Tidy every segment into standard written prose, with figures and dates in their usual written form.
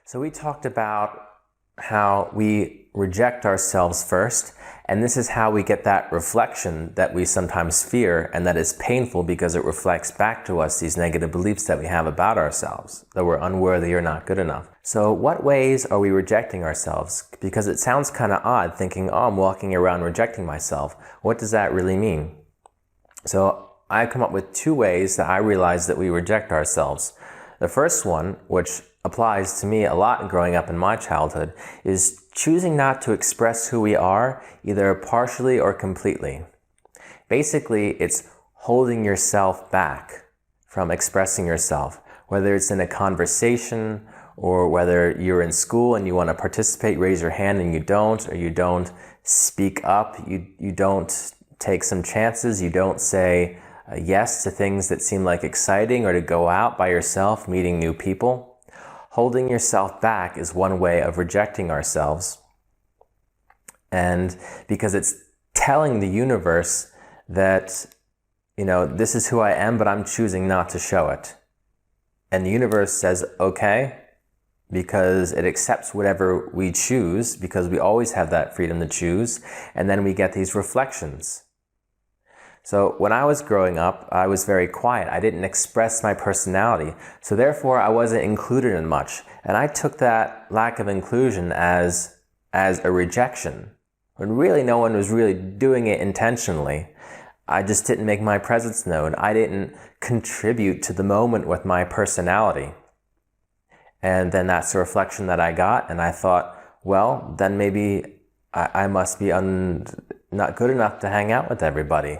So we talked about how we reject ourselves first, and this is how we get that reflection that we sometimes fear and that is painful because it reflects back to us these negative beliefs that we have about ourselves, that we're unworthy or not good enough. So what ways are we rejecting ourselves? Because it sounds kind of odd thinking, oh, I'm walking around rejecting myself. What does that really mean? So I come up with two ways that I realize that we reject ourselves. The first one, which applies to me a lot growing up in my childhood, is choosing not to express who we are, either partially or completely. Basically, it's holding yourself back from expressing yourself, whether it's in a conversation or whether you're in school and you want to participate, raise your hand and you don't, or you don't speak up, you don't take some chances, you don't say yes to things that seem like exciting or to go out by yourself, meeting new people. Holding yourself back is one way of rejecting ourselves. And because it's telling the universe that, this is who I am, but I'm choosing not to show it. And the universe says, okay, because it accepts whatever we choose, because we always have that freedom to choose. And then we get these reflections. So when I was growing up, I was very quiet. I didn't express my personality. So therefore, I wasn't included in much. And I took that lack of inclusion as a rejection, when really no one was really doing it intentionally. I just didn't make my presence known. I didn't contribute to the moment with my personality. And then that's the reflection that I got. And I thought, well, then maybe I must be not good enough to hang out with everybody.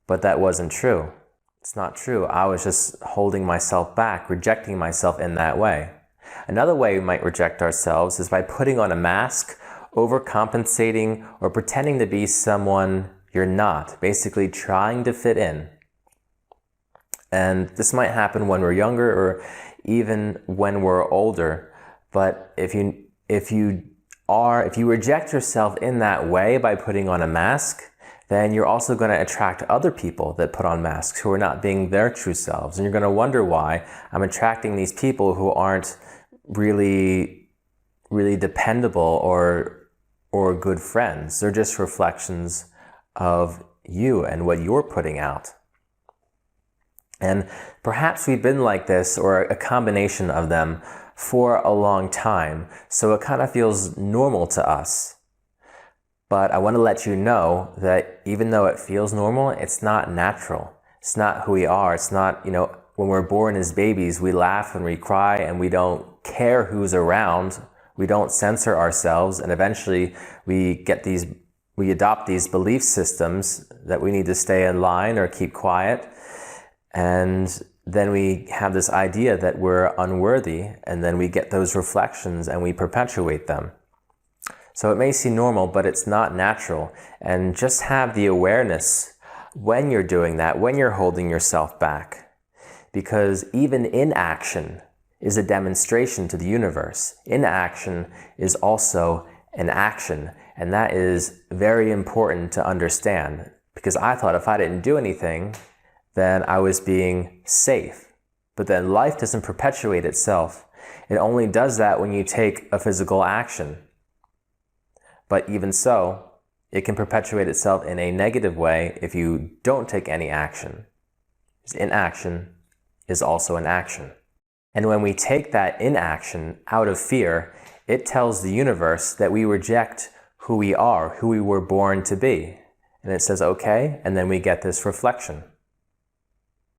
But that wasn't true. It's not true. I was just holding myself back, rejecting myself in that way. Another way we might reject ourselves is by putting on a mask, overcompensating, or pretending to be someone you're not, basically trying to fit in. And this might happen when we're younger or even when we're older. But if you reject yourself in that way by putting on a mask, then you're also going to attract other people that put on masks who are not being their true selves. And you're going to wonder why I'm attracting these people who aren't really dependable or good friends. They're just reflections of you and what you're putting out. And perhaps we've been like this, or a combination of them, for a long time. So it kind of feels normal to us. But I want to let you know that even though it feels normal, it's not natural. It's not who we are. It's not, when we're born as babies, we laugh and we cry and we don't care who's around. We don't censor ourselves. And eventually we adopt these belief systems that we need to stay in line or keep quiet. And then we have this idea that we're unworthy. And then we get those reflections and we perpetuate them. So it may seem normal, but it's not natural. And just have the awareness when you're doing that, when you're holding yourself back. Because even inaction is a demonstration to the universe. Inaction is also an action. And that is very important to understand. Because I thought if I didn't do anything, then I was being safe. But then life doesn't perpetuate itself. It only does that when you take a physical action. But even so, it can perpetuate itself in a negative way if you don't take any action. Inaction is also an action. And when we take that inaction out of fear, it tells the universe that we reject who we are, who we were born to be. And it says, okay, and then we get this reflection.